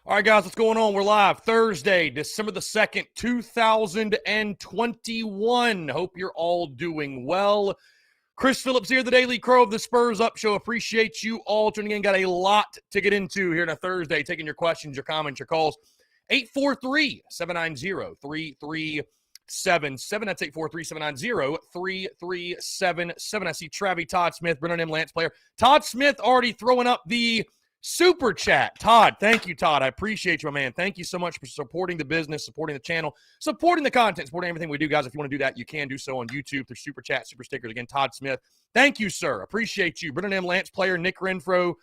All right, guys, what's going on? We're live Thursday, December the 2nd, 2021. Hope you're all doing well. Chris Phillips here, the Daily Crow of the Spurs Up Show. Appreciate you all tuning in. Got a lot to get into here on a Thursday, taking your questions, your comments, your calls. 843-790-3377. That's 843-790-3377. I see Travis, Todd Smith, Brennan M. Lance Player. Todd Smith already throwing up the super chat. Todd, thank you, Todd. I appreciate you, my man. Thank you so much for supporting the business, supporting the channel, supporting the content, supporting everything we do, guys. If you want to do that, you can do so on YouTube through super chat, super stickers. Again, Todd Smith, thank you, sir. Appreciate you. Brennan M. Lance Player, Nick Renfro,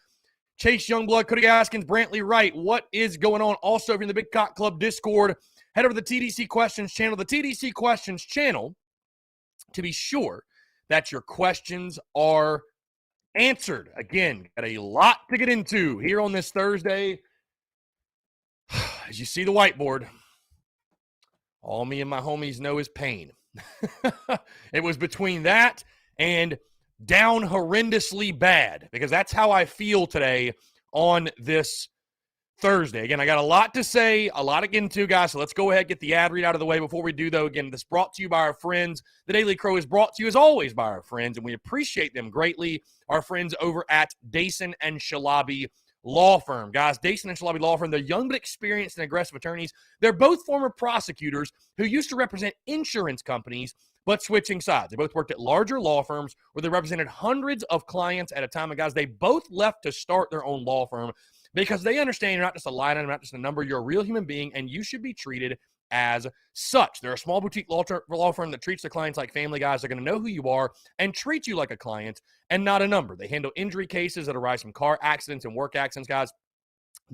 Chase Youngblood, Cody Gaskins, Brantley Wright. What is going on? Also, if you're in the Big Cock Club Discord, head over to the TDC Questions channel. The TDC Questions channel, to be sure that your questions are answered. Again, got a lot to get into here on this Thursday. As you see the whiteboard, all me and my homies know is pain. It was between that and down horrendously bad, because that's how I feel today on this Thursday. Again, I got a lot to say, a lot to get into, guys, so let's go ahead and get the ad read out of the way. Before we do, though, again, this brought to you by our friends. The Daily Crow is brought to you, as always, by our friends, and we appreciate them greatly. Our friends over at Dason and Shalabi Law Firm. Guys, Dason and Shalabi Law Firm, they're young but experienced and aggressive attorneys. They're both former prosecutors who used to represent insurance companies, but switching sides. They both worked at larger law firms where they represented hundreds of clients at a time. And guys, they both left to start their own law firm, because they understand you're not just a line item, not just a number. You're a real human being, and you should be treated as such. They're a small boutique law firm that treats their clients like family. Guys, they're going to know who you are and treat you like a client and not a number. They handle injury cases that arise from car accidents and work accidents. Guys,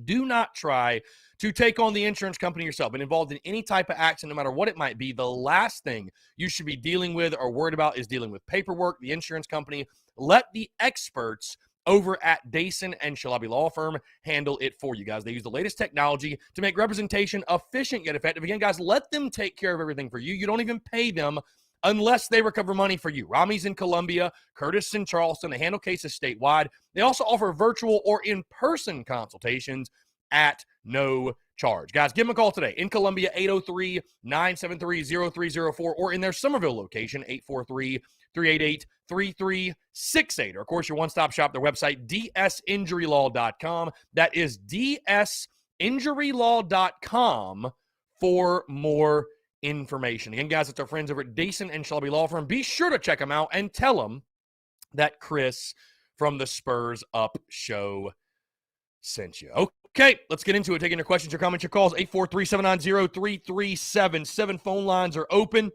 do not try to take on the insurance company yourself. Been involved in any type of accident, no matter what it might be, the last thing you should be dealing with or worried about is dealing with paperwork. The insurance company, let the experts over at Dason and Shalabi Law Firm handle it for you, guys. They use the latest technology to make representation efficient yet effective. Again, guys, let them take care of everything for you. You don't even pay them unless they recover money for you. Rami's in Columbia, Curtis in Charleston. They handle cases statewide. They also offer virtual or in-person consultations at no charge. Guys, give them a call today. In Columbia, 803-973-0304, or in their Somerville location, 843-388-3368. Or, of course, your one-stop shop, their website, dsinjurylaw.com. That is dsinjurylaw.com for more information. Again, guys, it's our friends over at Dason and Shalabi Law Firm. Be sure to check them out and tell them that Chris from the Spurs Up Show sent you. Okay, let's get into it. Taking your questions, your comments, your calls. 843-790-3377. Phone lines are open.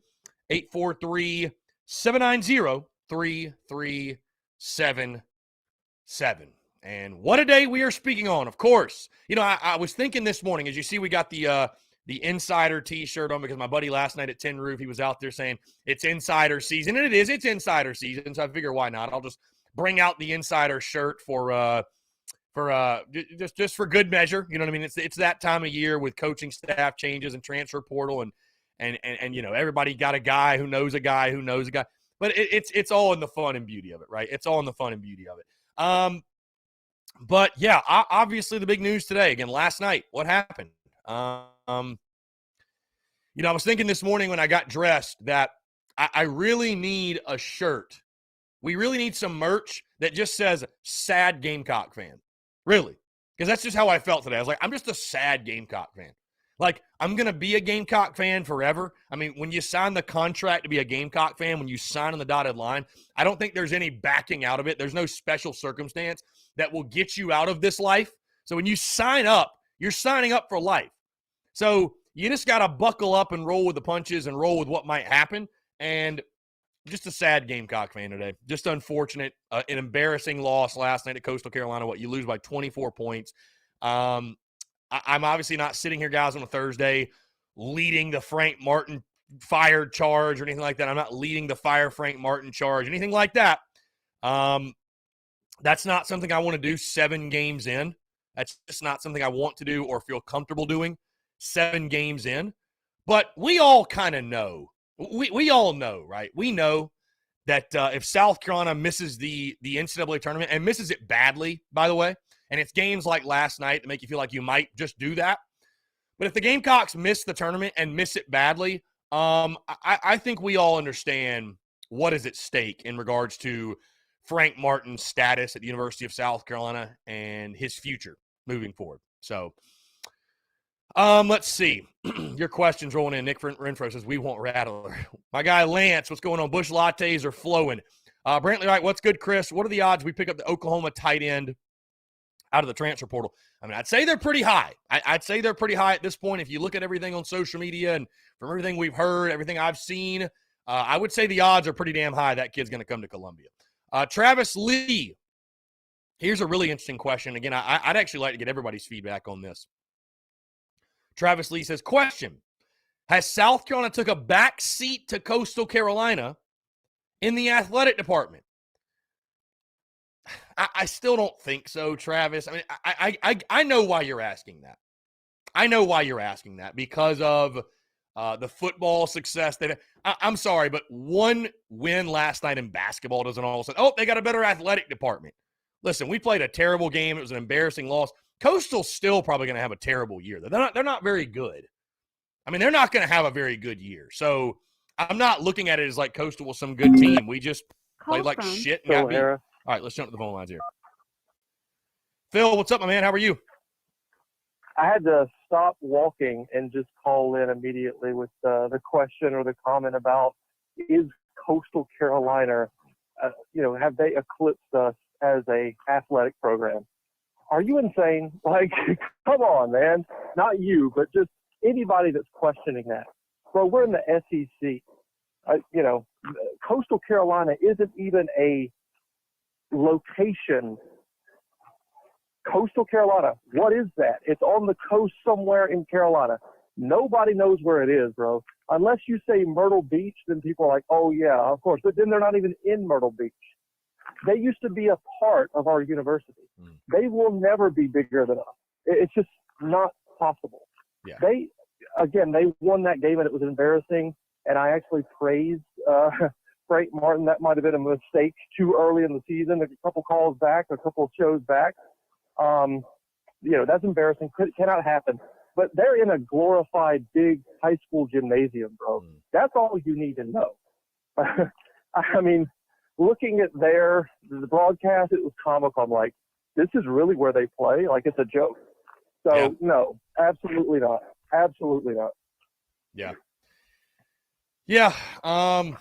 843-790-3377. And what a day we are speaking on, of course. You know, I was thinking this morning, as you see, we got the Insider T-shirt on, because my buddy last night at Tin Roof, he was out there saying it's Insider season, and it is. It's Insider season, so I figure why not? I'll just bring out the Insider shirt for just for good measure. You know what I mean? It's that time of year with coaching staff changes and transfer portal, and you know, everybody got a guy who knows a guy who knows a guy. But it's all in the fun and beauty of it, right? It's all in the fun and beauty of it. But yeah, obviously the big news today, again, last night, what happened? You know, I was thinking this morning when I got dressed that I really need a shirt. We really need some merch that just says sad Gamecock fan. Really. Because that's just how I felt today. I was like, I'm just a sad Gamecock fan. Like, I'm going to be a Gamecock fan forever. I mean, when you sign the contract to be a Gamecock fan, when you sign on the dotted line, I don't think there's any backing out of it. There's no special circumstance that will get you out of this life. So when you sign up, you're signing up for life. So you just got to buckle up and roll with the punches and roll with what might happen. And just a sad Gamecock fan today. Just unfortunate. An embarrassing loss last night at Coastal Carolina. You lose by 24 points. I'm obviously not sitting here, guys, on a Thursday leading the Frank Martin fired charge or anything like that. I'm not leading the fire Frank Martin charge, anything like that. That's not something I want to do 7 games in. That's just not something I want to do or feel comfortable doing 7 games in. But we all kind of know. We all know, right? We know that if South Carolina misses the NCAA tournament, and misses it badly, by the way, And it's games like last night that make you feel like you might just do that. But if the Gamecocks miss the tournament and miss it badly, I think we all understand what is at stake in regards to Frank Martin's status at the University of South Carolina and his future moving forward. So, let's see. Your question's rolling in. Nick Renfro says, we want Rattler. My guy Lance, what's going on? Bush lattes are flowing. Brantley Wright, what's good, Chris? What are the odds we pick up the Oklahoma tight end out of the transfer portal? I mean, I'd say they're pretty high. I'd say they're pretty high at this point. If you look at everything on social media and from everything we've heard, everything I've seen, I would say the odds are pretty damn high that kid's going to come to Columbia. Travis Lee, here's a really interesting question. Again, I'd actually like to get everybody's feedback on this. Travis Lee says, question, has South Carolina took a back seat to Coastal Carolina in the athletic department? I still don't think so, Travis. I mean, I know why you're asking that. I know why you're asking that because of the football success. I'm sorry, but one win last night in basketball doesn't all of a sudden, oh, they got a better athletic department. Listen, we played a terrible game. It was an embarrassing loss. Coastal's still probably going to have a terrible year. They're not very good. I mean, they're not going to have a very good year. So I'm not looking at it as like Coastal was some good team. We just played like shit and got beat. All right, let's jump to the phone lines here. Phil, what's up, my man? How are you? I had to stop walking and just call in immediately with the question or the comment about, is Coastal Carolina, have they eclipsed us as a athletic program? Are you insane? Like, come on, man. Not you, but just anybody that's questioning that. Bro, we're in the SEC. Coastal Carolina isn't even a location. Coastal Carolina, what is that? It's on the coast somewhere in Carolina. Nobody knows where it is, bro. Unless you say Myrtle Beach, then people are like, oh, yeah, of course. But then they're not even in Myrtle Beach. They used to be a part of our university. They will never be bigger than us. It's just not possible. Yeah. They won that game, and it was embarrassing. And I actually praised Frank Martin. That might have been a mistake too early in the season. A couple calls back, a couple shows back. That's embarrassing. Cannot happen. But they're in a glorified big high school gymnasium, bro. That's all you need to know. I mean, looking at the broadcast, it was comical. I'm like, this is really where they play? Like, it's a joke. So, No, absolutely not. Absolutely not. Yeah. Yeah. No,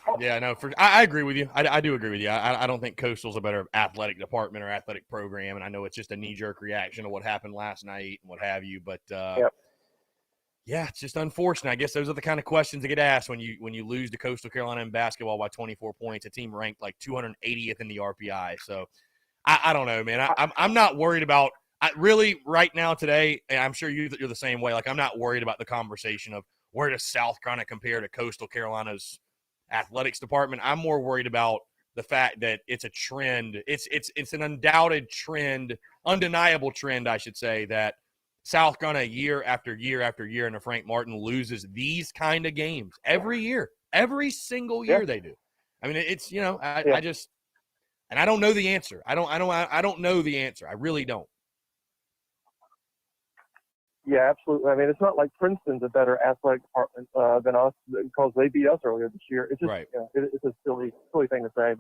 I agree with you. I do agree with you. I don't think Coastal's a better athletic department or athletic program. And I know it's just a knee-jerk reaction to what happened last night and what have you. But, yeah, it's just unfortunate. I guess those are the kind of questions that get asked when you lose to Coastal Carolina in basketball by 24 points, a team ranked like 280th in the RPI. So I don't know, man. I'm not worried about really right now today, and I'm sure you're the same way. Like, I'm not worried about the conversation of where does South Carolina compare to Coastal Carolina's athletics department. I'm more worried about the fact that it's a trend. It's an undoubted trend, undeniable trend, I should say, that South Carolina year after year after year under Frank Martin loses these kind of games every year, every single year they do. I mean, it's, I just, and I don't know the answer. I don't know the answer. I really don't. Yeah, absolutely. I mean, it's not like Princeton's a better athletic department than us because they beat us earlier this year. It's just, right. It's a silly thing to say,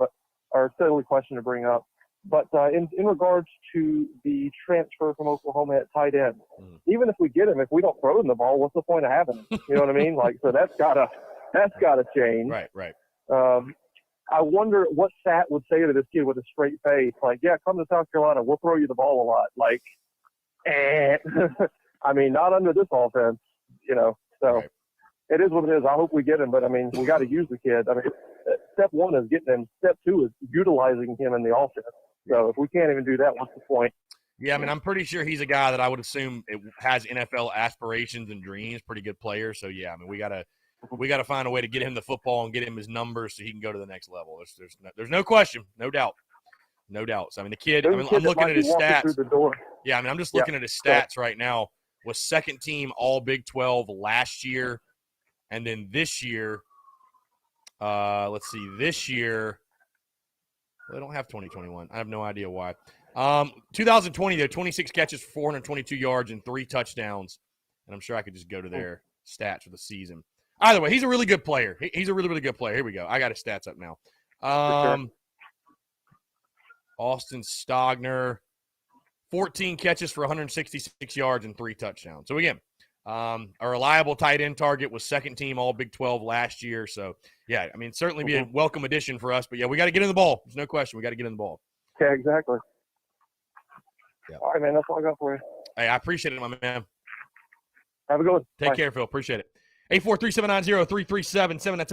or a silly question to bring up. But in regards to the transfer from Oklahoma at tight end, even if we get him, if we don't throw him the ball, what's the point of having him? You know what I mean? Like, so that's gotta change. Right. I wonder what Sat would say to this kid with a straight face. Like, yeah, come to South Carolina. We'll throw you the ball a lot. Like, I mean, not under this offense, So right. It is what it is. I hope we get him, but I mean, we got to use the kid. I mean, step one is getting him. Step two is utilizing him in the offense. So if we can't even do that, what's the point? Yeah, I mean, I'm pretty sure he's a guy that I would assume has NFL aspirations and dreams. Pretty good player. So yeah, I mean, we gotta find a way to get him the football and get him his numbers so he can go to the next level. There's no question, no doubt. So I mean, the kid. I'm looking at his stats. Yeah, I mean, I'm just looking at his stats right now. Was second team All Big 12 last year, and then this year. Let's see, this year. They don't have 2021. I have no idea why. 2020, though, 26 catches for 422 yards and 3 touchdowns. And I'm sure I could just go to their stats for the season. Either way, he's a really good player. He's a really, really good player. Here we go. I got his stats up now. Sure. Austin Stogner, 14 catches for 166 yards and 3 touchdowns. So, again, a reliable tight end target, was second team all Big 12 last year. So, yeah, I mean, certainly be a welcome addition for us. But, yeah, we got to get in the ball. There's no question. We got to get in the ball. Yeah, exactly. Yep. All right, man. That's all I got for you. Hey, I appreciate it, my man. Have a good one. Take Bye. care, Phil. Appreciate it. 843-790-3377. That's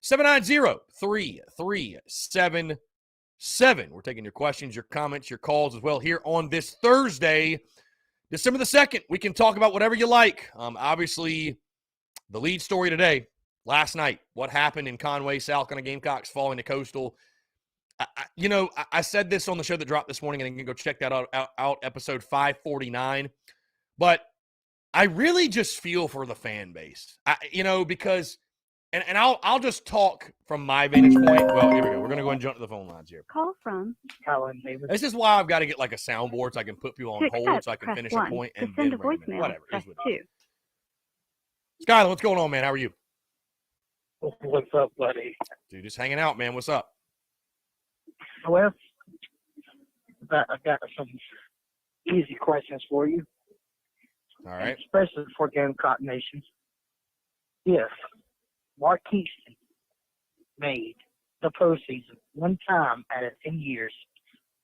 843-790-3377. We're taking your questions, your comments, your calls as well here on this Thursday, December the 2nd. We can talk about whatever you like. Obviously, the lead story today, last night, what happened in Conway, South Carolina Gamecocks falling to Coastal. I said this on the show that dropped this morning, and you can go check that out episode 549. But I really just feel for the fan base, because, and I'll just talk from my vantage point. Well, here we go. We're going to go and jump to the phone lines here. Call from Helen Davis. This is why I've got to get like a soundboard so I can put people on hold so I can finish a point and send then a voicemail. whatever. Press 2. Skyler, what's going on, man? How are you? What's up, buddy? Dude, just hanging out, man. What's up? Well, I've got some easy questions for you. All right. Especially for Gamecock Nation. If Mark Easton made the postseason one time out of 10 years,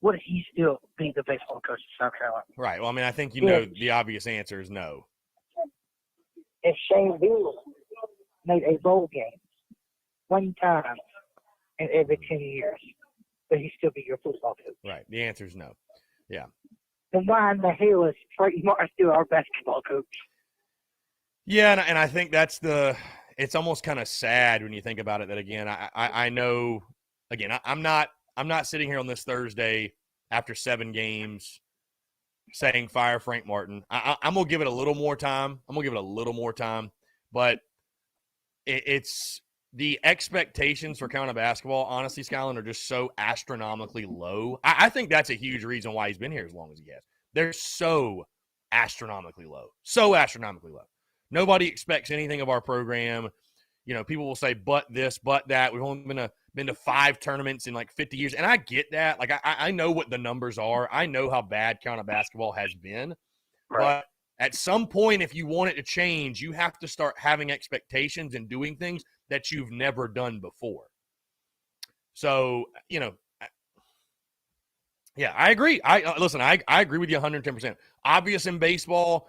would he still be the baseball coach of South Carolina? Right. Well, I mean, I think the obvious answer is no. If Shane Beal made a bowl game one time in every 10 years, would he still be your football coach? Right. The answer is no. Yeah. Then why in the hell is Frank Martin still our basketball coach? Yeah, and I think it's almost kind of sad when you think about it that, again, I know, again, I'm not sitting here on this Thursday after 7 games saying fire Frank Martin. I'm going to give it a little more time. But it's the expectations for Carolina basketball, honestly, Skyland, are just so astronomically low. I think that's a huge reason why he's been here as long as he has. They're so astronomically low. Nobody expects anything of our program. People will say, but this, but that. We've only been to 5 tournaments in like 50 years. And I get that. Like, I know what the numbers are. I know how bad Carolina basketball has been. Right. But at some point, if you want it to change, you have to start having expectations and doing things that you've never done before. So, yeah, I agree. I agree with you 110%. Obvious in baseball,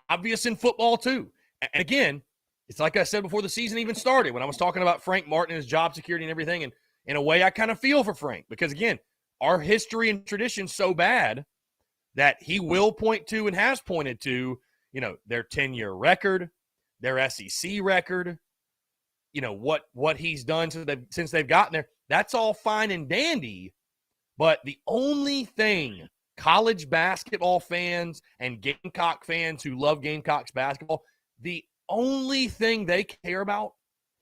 obvious in football too. And again, it's like I said before the season even started, when I was talking about Frank Martin and his job security and everything. And in a way, I kind of feel for Frank because, again, our history and tradition so bad that he will point to and has pointed to, their 10-year record, their SEC record, what he's done since they've gotten there. That's all fine and dandy. But the only thing college basketball fans and Gamecock fans who love Gamecocks basketball, the only thing they care about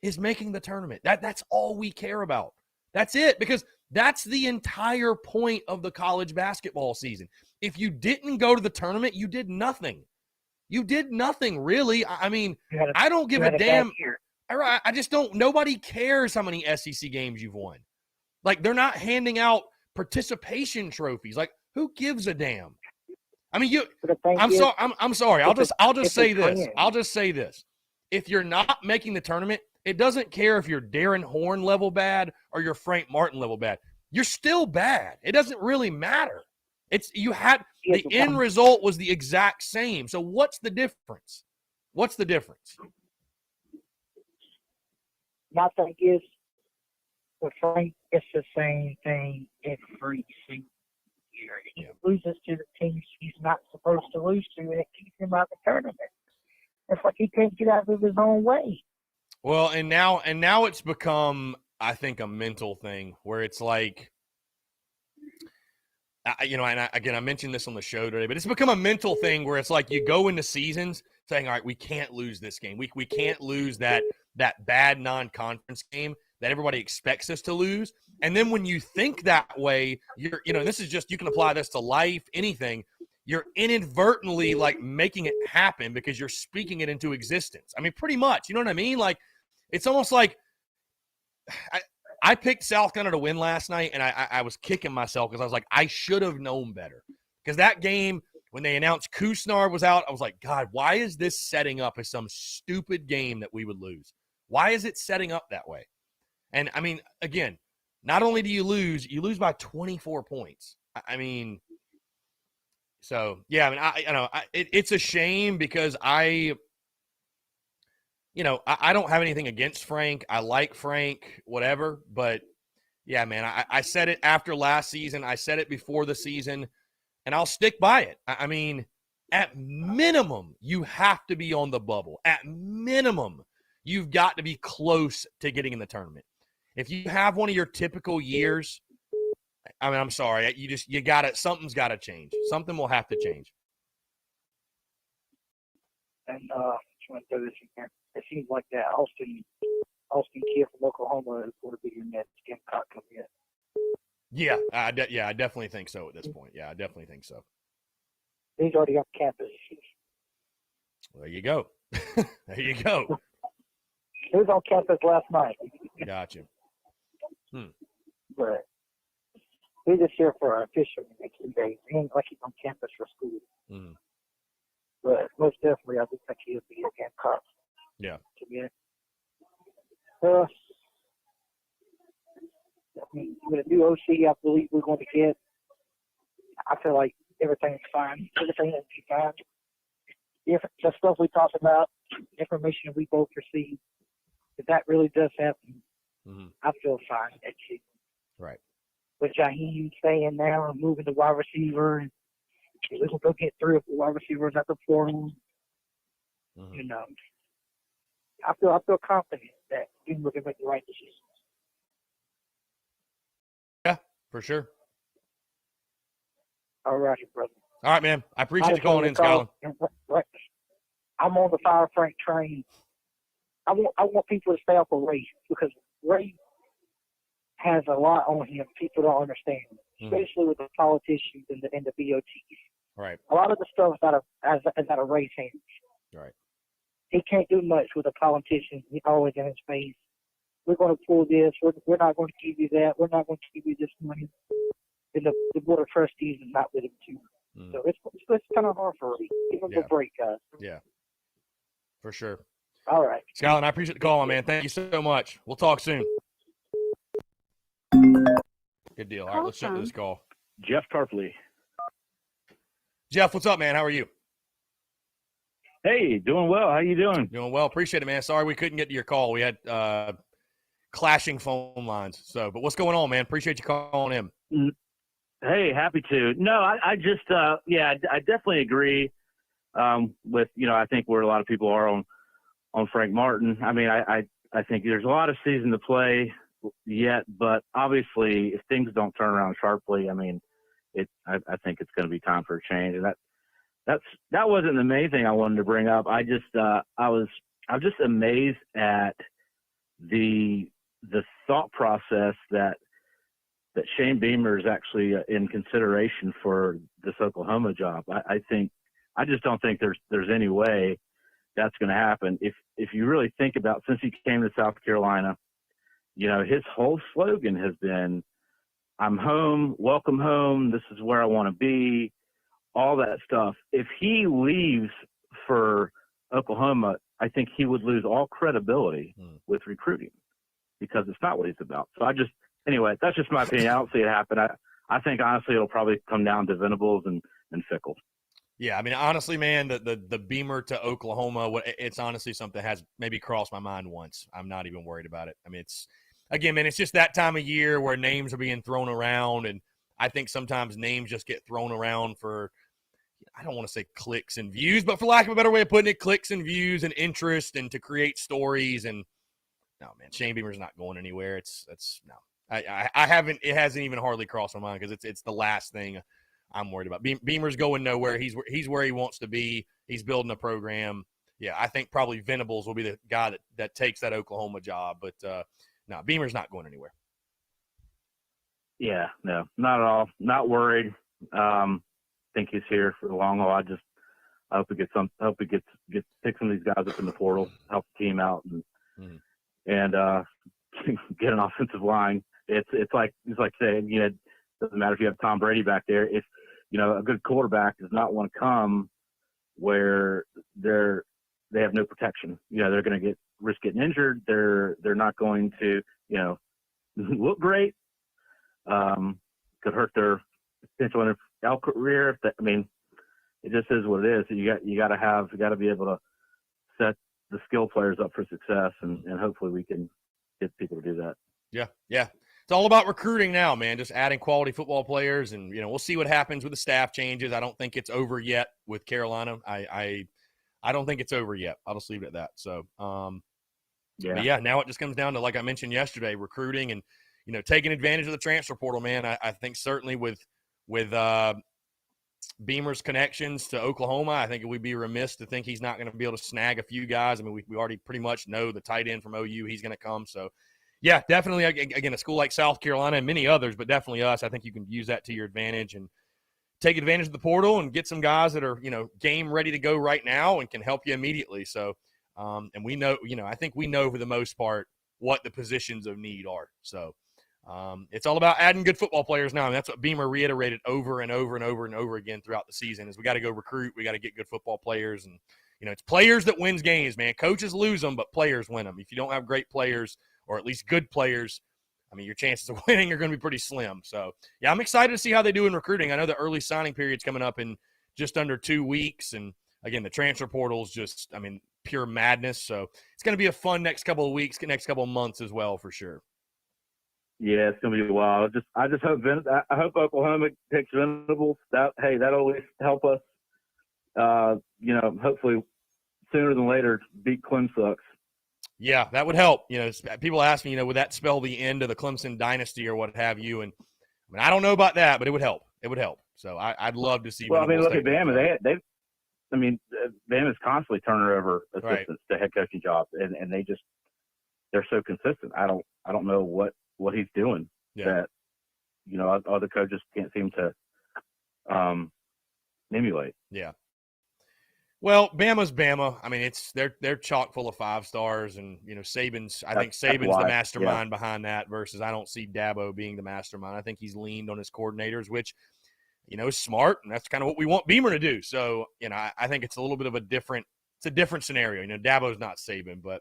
is making the tournament. That's all we care about. That's it, because that's the entire point of the college basketball season. If you didn't go to the tournament, you did nothing. You did nothing, really. I mean, I don't give a damn. I just don't. Nobody cares how many SEC games you've won. Like, they're not handing out participation trophies. Like, who gives a damn? I mean, I'm sorry. I'll just say this. I'll just say this. If you're not making the tournament, it doesn't care if you're Darren Horn level bad or you're Frank Martin level bad. You're still bad. It doesn't really matter. The end result was the exact same. So what's the difference? My thing is, with Frank, it's the same thing every single year. He loses to the teams he's not supposed to lose to, and it keeps him out of the tournament. It's like he can't get out of his own way. Well, and now it's become, I think, a mental thing where it's like, I mentioned this on the show today, but it's become a mental thing where it's like you go into seasons saying, all right, we can't lose this game. We can't lose that bad non-conference game that everybody expects us to lose. And then when you think that way, you're, this is just, you can apply this to life, anything. You're inadvertently like making it happen because you're speaking it into existence. I mean, pretty much, you know what I mean? Like, it's almost like I picked South Carolina to win last night, and I was kicking myself because I was like, I should have known better. Because that game, when they announced Kusnar was out, I was like, God, why is this setting up as some stupid game that we would lose? Why is it setting up that way? And, I mean, again, not only do you lose by 24 points. I mean, so, yeah, I mean, it's a shame because I don't have anything against Frank. I like Frank, whatever. But, yeah, man, I said it after last season. I said it before the season, and I'll stick by it. I mean, at minimum, you have to be on the bubble. At minimum, you've got to be close to getting in the tournament. If you have one of your typical years, I mean, I'm sorry. Something's got to change. Something will have to change. And just want to throw this in here. It seems like that Austin kid from Oklahoma is going to be your next Gamecock coming in. Yeah, I definitely think so at this point. Yeah, I definitely think so. He's already on campus. There you go. There you go. He was on campus last night. Gotcha. But he's just here for an official next 2 days. He ain't like he's on campus for school. Mm-hmm. But most definitely, I do think he'll be a Gamecock. Yeah. I mean, with a new OC, I believe we're going to get. I feel like everything's fine. Everything will be fine. The stuff we talked about, information we both received, if that really does happen, I feel fine at you. Right. With Jaheim staying now and moving the wide receiver, and we're going to go get 3 or 4 wide receivers at the portal. I feel confident that we're going to make the right decisions. Yeah, for sure. All right, brother. All right, man. I appreciate you calling in, Skyland. Right. I'm on the Fire Frank train. I want people to stay off of Ray because Ray has a lot on him. People don't understand, especially with the politicians and the BOTs. Right. A lot of the stuff is out of Ray's hands. Right. He can't do much with a politician. He's always in his face. We're going to pull this. We're not going to give you that. We're not going to give you this money. And the board of trustees is not with him too. So it's kind of hard for Ray. Give him a break, guys. Yeah. For sure. All right. Skyland, I appreciate the call, man. Thank you so much. We'll talk soon. Good deal. All right, let's jump to this call. Jeff Tarpley. Jeff, what's up, man? How are you? Hey, doing well. How you doing? Doing well. Appreciate it, man. Sorry we couldn't get to your call. We had clashing phone lines. But what's going on, man? Appreciate you calling in. Hey, happy to. No, I just, I definitely agree with, I think where a lot of people are on Frank Martin. I mean, I think there's a lot of season to play yet, but obviously if things don't turn around sharply, I mean, I think it's going to be time for a change. And that wasn't the main thing I wanted to bring up. I'm just amazed at the thought process that Shane Beamer is actually in consideration for this Oklahoma job. I just don't think there's any way that's going to happen. If you really think about, since he came to South Carolina, his whole slogan has been, I'm home, welcome home, this is where I want to be, all that stuff. If he leaves for Oklahoma, I think he would lose all credibility with recruiting because it's not what he's about. So anyway, that's just my opinion. I don't see it happen. I think, honestly, it'll probably come down to Venables and Fickle. Yeah, I mean, honestly, man, the Beamer to Oklahoma, it's honestly something that has maybe crossed my mind once. I'm not even worried about it. I mean, it's just that time of year where names are being thrown around, and I think sometimes names just get thrown around for, I don't want to say clicks and views, but for lack of a better way of putting it, clicks and views and interest and to create stories. And no, man, Shane Beamer's not going anywhere. No. It hasn't even hardly crossed my mind because it's the last thing I'm worried about. Beamer's going nowhere. He's where he wants to be. He's building a program. Yeah, I think probably Venables will be the guy that takes that Oklahoma job. But no, Beamer's not going anywhere. Yeah, no, not at all. Not worried. Think he's here for the long haul. I hope he gets pick some of these guys up in the portal, help the team out, and get an offensive line. It's like saying, it doesn't matter if you have Tom Brady back there. If a good quarterback does not want to come where they have no protection. They're going to risk getting injured. They're not going to look great. Could hurt their potential NFL career. It just is what it is. You got to be able to set the skill players up for success, and hopefully we can get people to do that. Yeah. It's all about recruiting now, man. Just adding quality football players, and we'll see what happens with the staff changes. I don't think it's over yet with Carolina. I don't think it's over yet. I'll just leave it at that. So, yeah. Now it just comes down to, like I mentioned yesterday, recruiting and taking advantage of the transfer portal, man. I think certainly with Beamer's connections to Oklahoma, I think we'd be remiss to think he's not going to be able to snag a few guys. I mean, we already pretty much know the tight end from OU, he's going to come. So, yeah, definitely, again, a school like South Carolina and many others, but definitely us, I think you can use that to your advantage and take advantage of the portal and get some guys that are, game ready to go right now and can help you immediately. So, and we know, I think we know for the most part what the positions of need are. So, it's all about adding good football players now. And that's what Beamer reiterated over and over and over and over again throughout the season is we got to go recruit. We got to get good football players. And, it's players that wins games, man. Coaches lose them, but players win them. If you don't have great players or at least good players, your chances of winning are going to be pretty slim. So, yeah, I'm excited to see how they do in recruiting. I know the early signing period's coming up in just under 2 weeks. And, again, the transfer portal's just, pure madness. So it's going to be a fun next couple of weeks, next couple of months as well for sure. Yeah, it's gonna be wild. I just hope I hope Oklahoma takes Venables. That'll always help us. Hopefully sooner than later beat Clemson. Yeah, that would help. People ask me, would that spell the end of the Clemson dynasty or what have you? And I don't know about that, but it would help. It would help. So I'd love to see. Well, look at Bama. Bama's constantly turning over assistants to head coaching jobs, and they're so consistent. I don't know what he's doing that other coaches can't seem to emulate. Yeah. Well, Bama's Bama. It's they're chock full of 5 stars, and Saban's. I think Saban's the mastermind behind that. Versus, I don't see Dabo being the mastermind. I think he's leaned on his coordinators, which is smart, and that's kind of what we want Beamer to do. So I think it's a little bit of a different scenario. Dabo's not Saban, but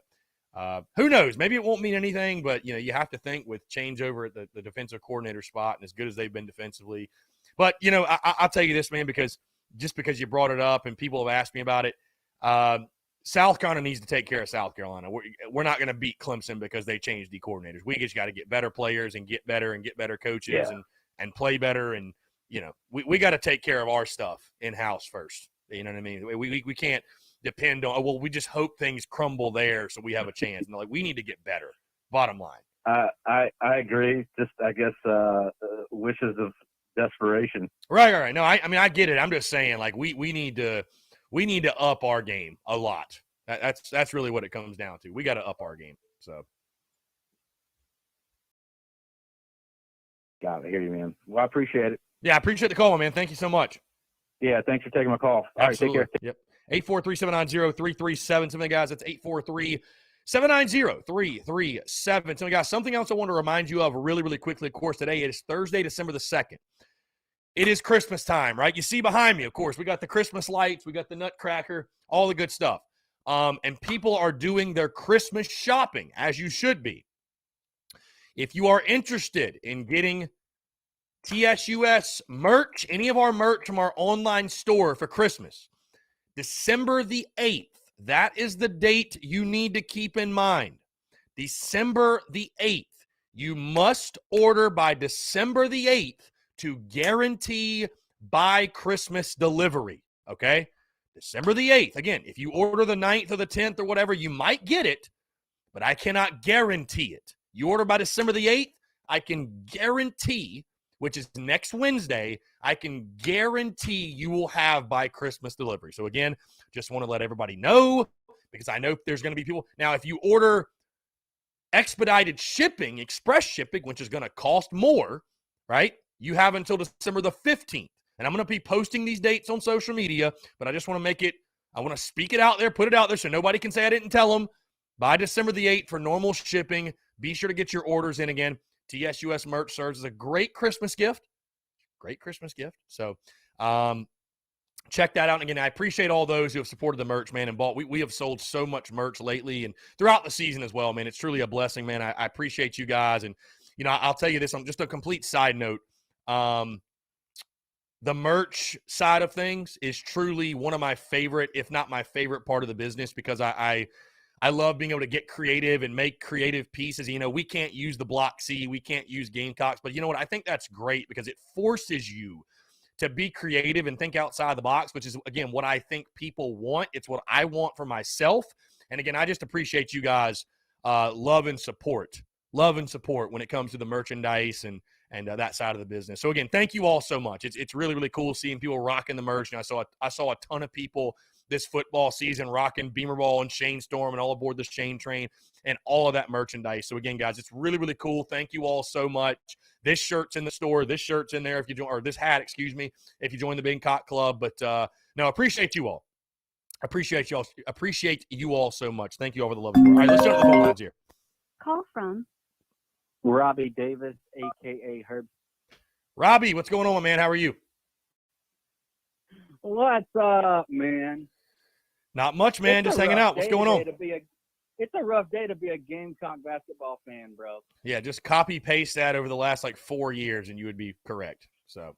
who knows? Maybe it won't mean anything. But you have to think with changeover at the defensive coordinator spot, and as good as they've been defensively. But I'll tell you this, man, because you brought it up and people have asked me about it. South Carolina needs to take care of South Carolina. We're not going to beat Clemson because they changed the coordinators. We just got to get better players and get better coaches and play better. And, we got to take care of our stuff in-house first. You know what I mean? We can't depend on, we just hope things crumble there so we have a chance. And we need to get better, bottom line. I agree. Just, I guess, wishes of desperation. Right. No, I get it. I'm just saying, we need to up our game a lot. That's really what it comes down to. We got to up our game. So. Got it. I hear you, man. Well, I appreciate it. Yeah, I appreciate the call, man. Thank you so much. Yeah, thanks for taking my call. All Absolutely. right, take care. Yep. 843-790-3377. Guys, that's 843-790-3377. Guys, something else I want to remind you of really, really quickly. Of course, today it is Thursday, December the 2nd. It is Christmas time, right? You see behind me, of course, we got the Christmas lights, we got the Nutcracker, all the good stuff. And people are doing their Christmas shopping, as you should be. If you are interested in getting TSUS merch, any of our merch from our online store for Christmas, December the 8th, that is the date you need to keep in mind. December the 8th. You must order by December the 8th to guarantee by Christmas delivery, okay? December the 8th. Again, if you order the 9th or the 10th or whatever, you might get it, but I cannot guarantee it. You order by December the 8th, I can guarantee, which is next Wednesday, I can guarantee you will have by Christmas delivery. So again, just want to let everybody know, because I know there's going to be people. Now, if you order expedited shipping, express shipping, which is going to cost more, right? You have until December the 15th. And I'm going to be posting these dates on social media, but I just want to I want to speak it out there, put it out there so nobody can say I didn't tell them. By December the 8th for normal shipping, be sure to get your orders in again. TSUS merch serves as a great Christmas gift. Great Christmas gift. So check that out. And again, I appreciate all those who have supported the merch, man, and bought. We have sold so much merch lately and throughout the season as well, man. It's truly a blessing, man. I appreciate you guys. And, I'll tell you this on just a complete side note. The merch side of things is truly one of my favorite, if not my favorite part of the business, because I love being able to get creative and make creative pieces. We can't use the Block C, we can't use Gamecocks, but you know what? I think that's great because it forces you to be creative and think outside the box, which is, again, what I think people want. It's what I want for myself. And again, I just appreciate you guys' love and support when it comes to the merchandise and that side of the business. So again, thank you all so much. It's really, really cool seeing people rocking the merch. And I saw a ton of people this football season rocking Beamer Ball and Shane Storm and all aboard the Shane train and all of that merchandise. So again, guys, it's really, really cool. Thank you all so much. This shirt's in the store. This shirt's in there if you join, or this hat, excuse me, if you join the Big Cock Club. But no, appreciate you all. Appreciate you all so much. Thank you all for the love. All right, let's jump to the phone lines here. Call from Robbie Davis, a.k.a. Herb. Robbie, what's going on, man? How are you? What's up, man? Not much, man. It's Just a hanging rough out. What's day going on? It's a rough day to be a Gamecock basketball fan, bro. Yeah, just copy paste that over the last 4 years and you would be correct. So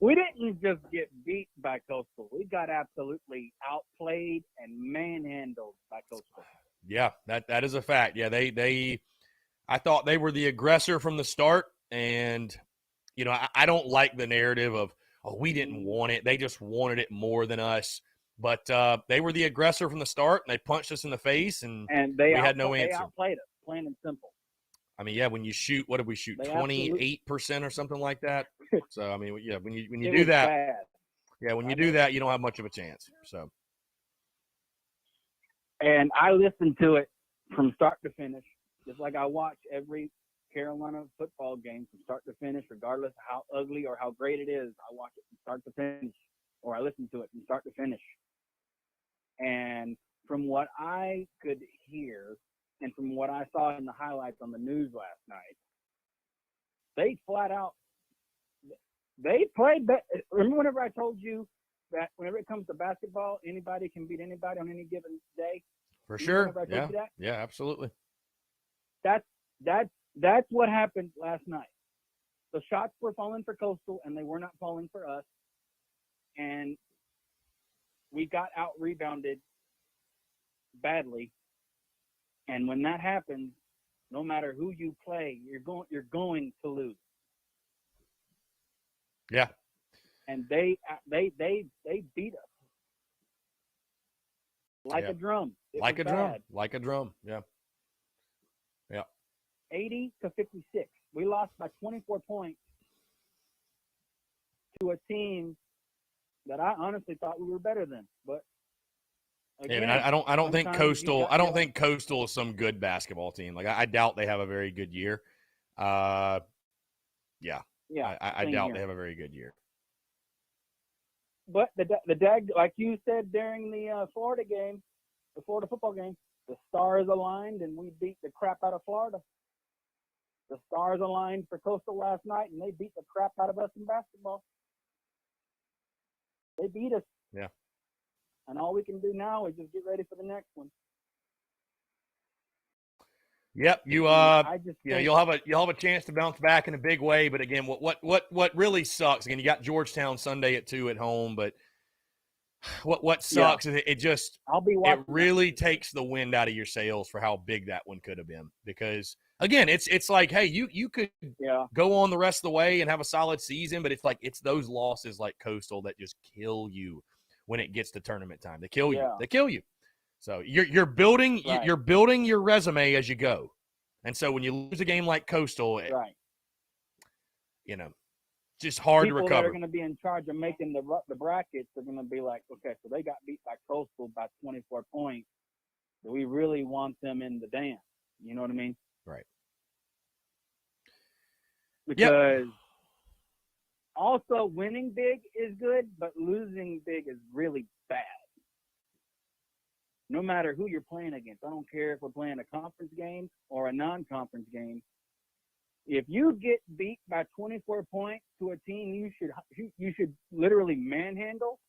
We didn't just get beat by Coastal. We got absolutely outplayed and manhandled by Coastal. yeah, that is a fact. Yeah, I thought they were the aggressor from the start, and I don't like the narrative of, oh, we didn't want it. They just wanted it more than us. But they were the aggressor from the start, and they punched us in the face, and we had no answer. They outplayed us, plain and simple. I mean, yeah, when you shoot, what did we shoot? 28% or something like that. So I mean, yeah, when you do that, bad. yeah, when you do that, you don't have much of a chance. So. And I listened to it from start to finish, just like I watch every Carolina football game from start to finish, regardless of how ugly or how great it is. I watch it from start to finish, or I listen to it from start to finish. And from what I could hear and from what I saw in the highlights on the news last night, they flat out, they played. Remember whenever I told you that whenever it comes to basketball, anybody can beat anybody on any given day? For sure. Yeah. Yeah, absolutely. That's what happened last night. The shots were falling for Coastal, and they were not falling for us. And we got out-rebounded badly. And when that happens, no matter who you play, you're going to lose. Yeah. And they beat us like a drum. Like a drum. Yeah. 80 to 56. We lost by 24 points to a team that I honestly thought we were better than. But again, yeah, I don't think Coastal. I don't think Coastal is some good basketball team. I doubt they have a very good year. Yeah. I doubt they have a very good year. But the DAG, like you said during the Florida game, the Florida football game, the stars aligned and we beat the crap out of Florida. The stars aligned for Coastal last night, and they beat the crap out of us in basketball. They beat us. Yeah. And all we can do now is just get ready for the next one. Yep, you'll have a chance to bounce back in a big way. But again, what really sucks? Again, you got Georgetown Sunday at 2 at home, but what sucks is it really takes the wind out of your sails for how big that one could have been. Because again, it's like, hey, you could go on the rest of the way and have a solid season, but it's those losses like Coastal that just kill you when it gets to tournament time. They kill you. They kill you. So you're building your resume as you go. And so when you lose a game like Coastal, just hard to recover. People that are going to be in charge of making the brackets are going to be like, okay, so they got beat by Coastal by 24 points. Do we really want them in the dance? You know what I mean? Right. because also winning big is good, but losing big is really bad. No matter who you're playing against, I don't care if we're playing a conference game or a non-conference game. If you get beat by 24 points to a team you should literally manhandle,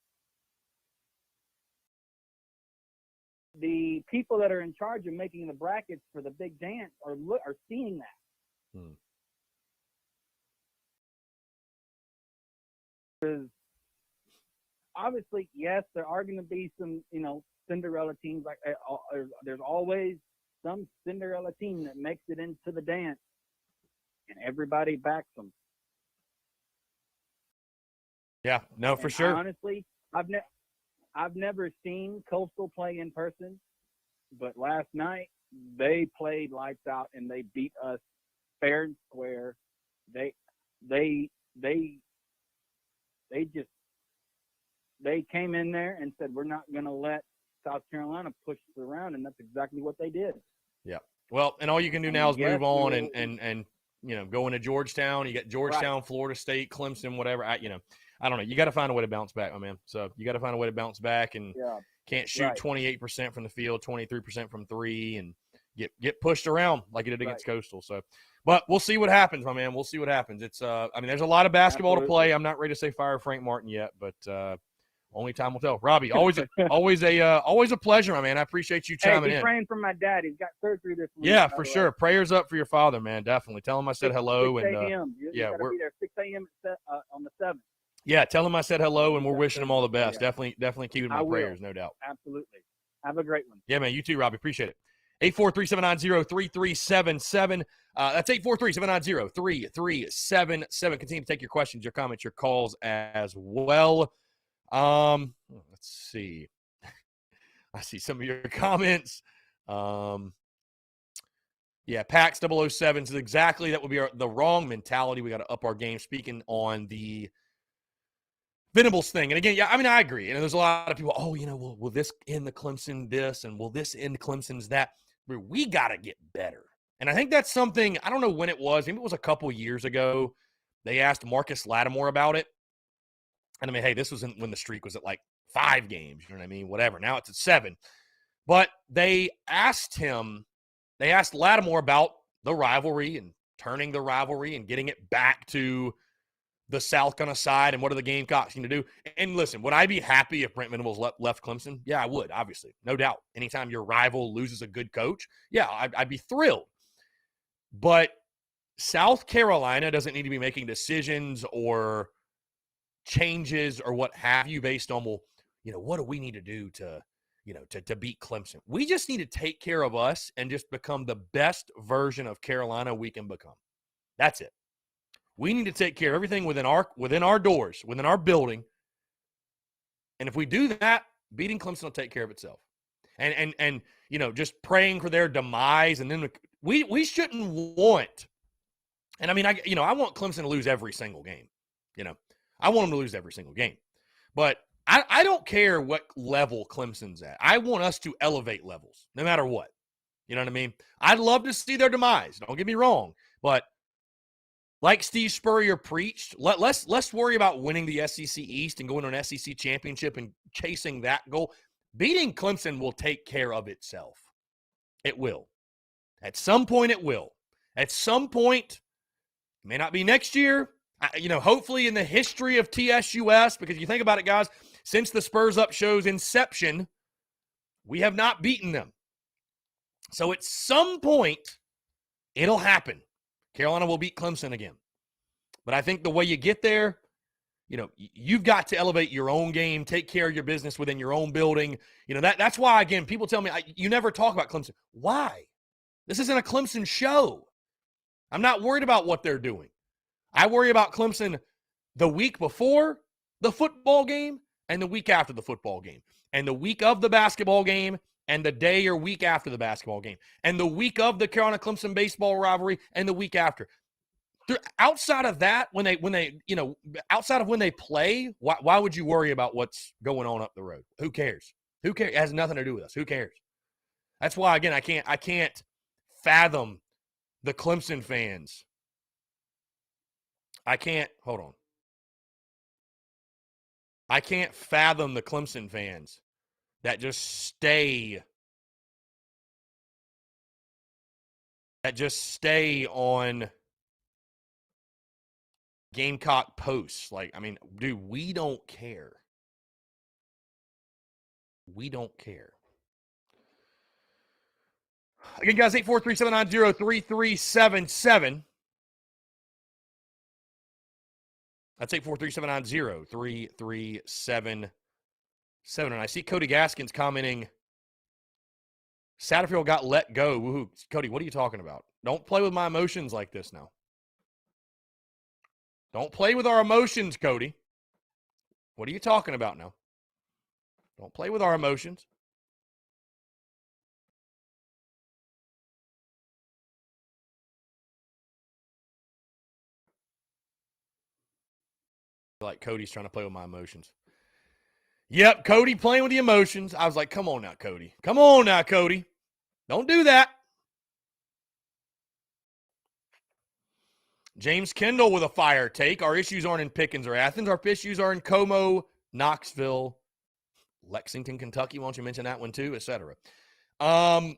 the people that are in charge of making the brackets for the big dance are seeing that. Because obviously, yes, there are going to be some, Cinderella teams. Like there's always some Cinderella team that makes it into the dance, and everybody backs them. Yeah, no, for sure. Honestly, I've never seen Coastal play in person, but last night they played lights out and they beat us fair and square. They came in there and said, we're not going to let South Carolina push us around, and that's exactly what they did. Yeah. Well, and all you can do now is move on and go into Georgetown. You got Georgetown, right. Florida State, Clemson, whatever. I don't know. You got to find a way to bounce back, my man. So you got to find a way to bounce back, and can't shoot 28% from the field, 23% from three, and get pushed around like you did against Coastal. So, but we'll see what happens, my man. We'll see what happens. It's there's a lot of basketball to play. I'm not ready to say fire Frank Martin yet, but only time will tell. Robbie, always a pleasure, my man. I appreciate you chiming in. Praying for my dad. He's got surgery this week. Yeah, for sure. Prayers up for your father, man. Definitely. Tell him I said hello. 6 a.m. We're be there 6 a.m. on the 7th. Yeah, tell him I said hello, and we're wishing him all the best. Yeah. Definitely keeping my prayers, no doubt. Absolutely. Have a great one. Yeah, man. You too, Robbie. Appreciate it. 843-790-3377. That's 843-790-3377. Continue to take your questions, your comments, your calls as well. Let's see. I see some of your comments. Yeah, PAX 007 is exactly that would be the wrong mentality. We got to up our game. Speaking on the Venables thing. And again, I agree. There's a lot of people, will this end the Clemson this, and will this end Clemson's that? We got to get better. And I think that's something, I don't know when it was. Maybe it was a couple years ago. They asked Marcus Lattimore about it. And hey, this was when the streak was at like 5 games. You know what I mean? Whatever. Now it's at 7. But they asked Lattimore about the rivalry and turning the rivalry and getting it back to the South kind of side and what are the Gamecocks going to do. And listen, would I be happy if Brent Venables left Clemson? Yeah, I would, obviously. No doubt. Anytime your rival loses a good coach, yeah, I'd be thrilled. But South Carolina doesn't need to be making decisions or changes or what have you based on, what do we need to do to beat Clemson? We just need to take care of us and just become the best version of Carolina we can become. That's it. We need to take care of everything within our doors, within our building. And if we do that, beating Clemson will take care of itself. And just praying for their demise. And then we shouldn't want, and I want Clemson to lose every single game. I want them to lose every single game. But I don't care what level Clemson's at. I want us to elevate levels, no matter what. You know what I mean? I'd love to see their demise. Don't get me wrong. But like Steve Spurrier preached, let's worry about winning the SEC East and going to an SEC championship and chasing that goal. Beating Clemson will take care of itself. It will. At some point, it will. At some point, it may not be next year. Hopefully in the history of TSUS, because you think about it, guys, since the Spurs Up show's inception, we have not beaten them. So at some point, it'll happen. Carolina will beat Clemson again. But I think the way you get there, you've got to elevate your own game, take care of your business within your own building. That's why, again, people tell me, you never talk about Clemson. Why? This isn't a Clemson show. I'm not worried about what they're doing. I worry about Clemson the week before the football game and the week after the football game and the week of the basketball game and the day or week after the basketball game and the week of the Carolina-Clemson baseball rivalry and the week after. Outside of that, when they outside of when they play, why would you worry about what's going on up the road? Who cares? Who cares? It has nothing to do with us. Who cares? That's why, again, I can't fathom the Clemson fans I can't fathom the Clemson fans that just stay on Gamecock posts. Like, I mean, dude, we don't care. We don't care. Again, guys, 843-790-3377. That's 843-790-3377. And I see Cody Gaskins commenting, Satterfield got let go. Woohoo. Cody, what are you talking about? Don't play with my emotions like this now. Don't play with our emotions, Cody. What are you talking about now? Don't play with our emotions. Like Cody's trying to play with my emotions. Yep, Cody playing with the emotions. I was like, come on now, Cody. Come on now, Cody. Don't do that. James Kendall with a fire take. Our issues aren't in Pickens or Athens. Our issues are in Como, Knoxville, Lexington, Kentucky. Why don't you mention that one too, etc. Yeah,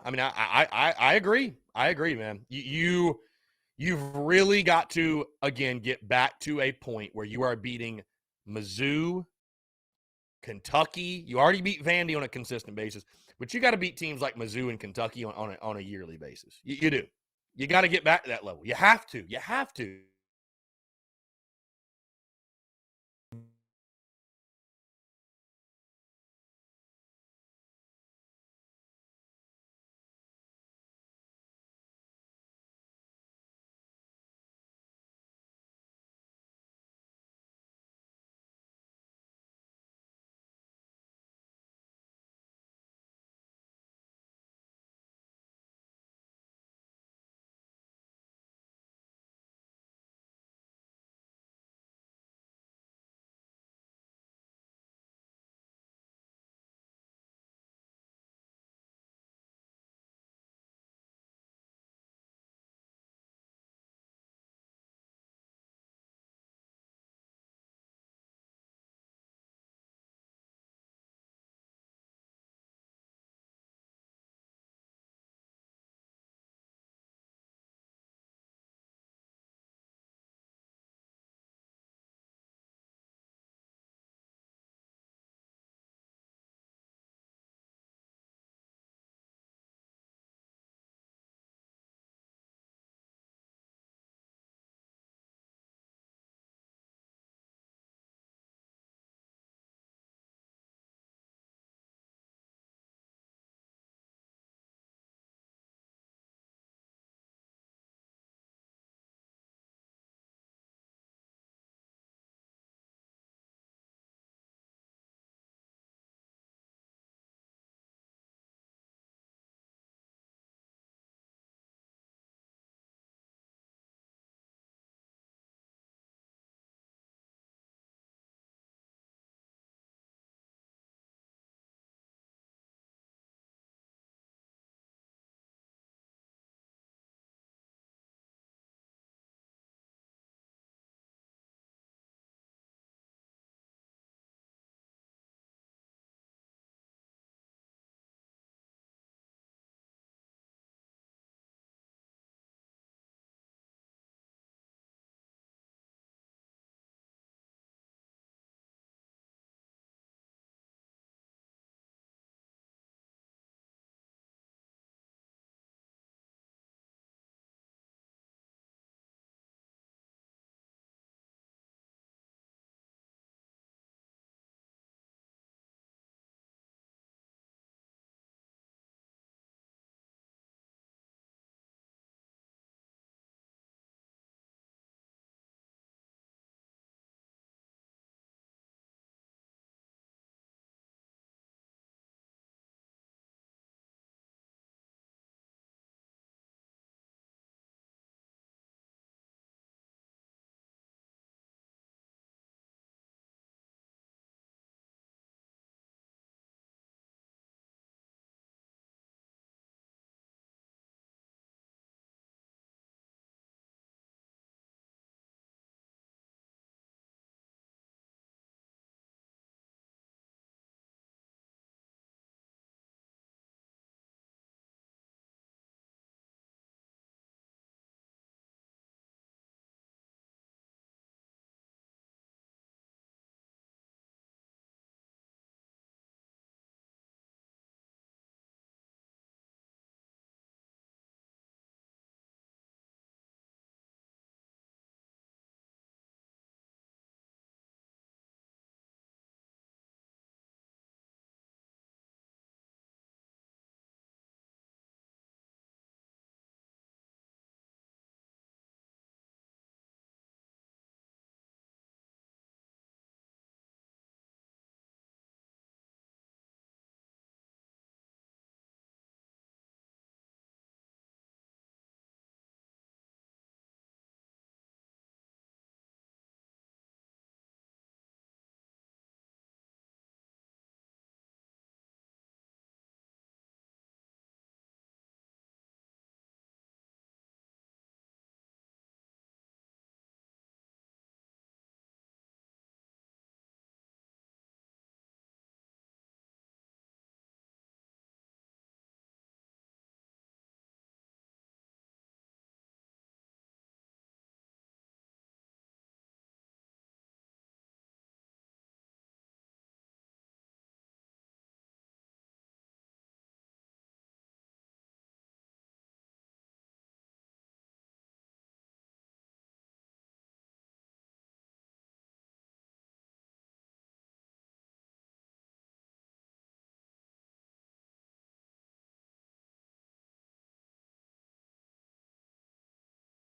I mean, I agree. I agree, man. You've really got to, again, get back to a point where you are beating Mizzou, Kentucky. You already beat Vandy on a consistent basis, but you got to beat teams like Mizzou and Kentucky on a yearly basis. You do. You got to get back to that level. You have to. You have to.